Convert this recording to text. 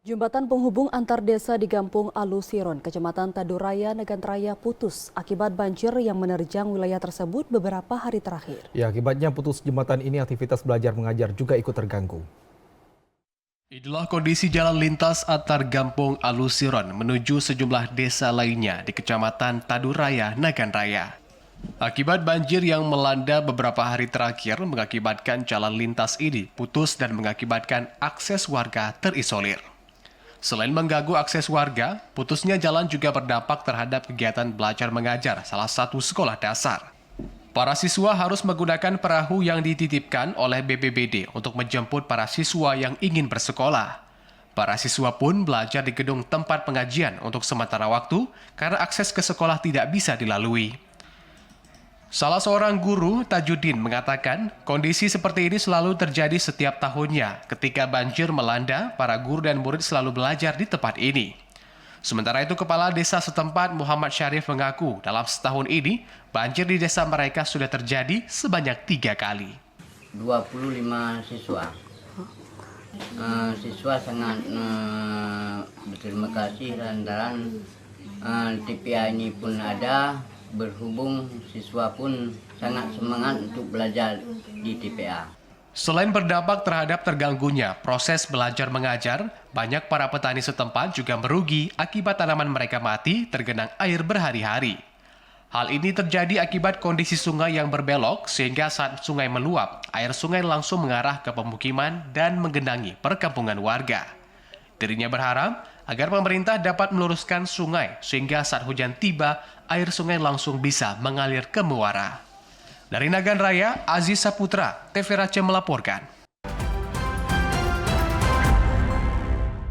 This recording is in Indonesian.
Jembatan penghubung antar desa di Gampung Alusiron, Kecamatan Taduraya, Nagantraya putus akibat banjir yang menerjang wilayah tersebut beberapa hari terakhir. Ya, akibatnya putus jembatan ini aktivitas belajar mengajar juga ikut terganggu. Inilah kondisi jalan lintas antar Gampung Alusiron menuju sejumlah desa lainnya di Kecamatan Taduraya, Nagantraya. Akibat banjir yang melanda beberapa hari terakhir mengakibatkan jalan lintas ini putus dan mengakibatkan akses warga terisolir. Selain mengganggu akses warga, putusnya jalan juga berdampak terhadap kegiatan belajar mengajar salah satu sekolah dasar. Para siswa harus menggunakan perahu yang dititipkan oleh BPBD untuk menjemput para siswa yang ingin bersekolah. Para siswa pun belajar di gedung tempat pengajian untuk sementara waktu karena akses ke sekolah tidak bisa dilalui. Salah seorang guru, Tajuddin, mengatakan kondisi seperti ini selalu terjadi setiap tahunnya. Ketika banjir melanda, para guru dan murid selalu belajar di tempat ini. Sementara itu, Kepala Desa setempat Muhammad Syarif mengaku dalam setahun ini, banjir di desa mereka sudah terjadi sebanyak 3 kali. 25 siswa. Siswa sangat berterima kasih lantaran TPA ini pun ada. Berhubung siswa pun sangat semangat untuk belajar di TPA. Selain berdampak terhadap terganggunya proses belajar mengajar, banyak para petani setempat juga merugi akibat tanaman mereka mati tergenang air berhari-hari. Hal ini terjadi akibat kondisi sungai yang berbelok sehingga saat sungai meluap, air sungai langsung mengarah ke pemukiman dan menggenangi perkampungan warga. Dirinya berharap agar pemerintah dapat meluruskan sungai sehingga saat hujan tiba, air sungai langsung bisa mengalir ke muara. Dari Nagantraya, Aziz Saputra, TV Raja melaporkan.